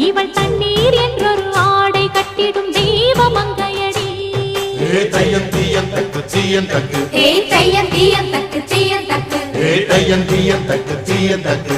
இவள் தண்ணீர் என்றொரு ஆடை கட்டிடும் தெய்வ மங்கையடி. தையம் தீயம் தக்கு தீயம் தக்கு தையம் தீயம் தக்கு தீயம் தக்கு தையம் தீயம் தக்கு தீயம் தக்கு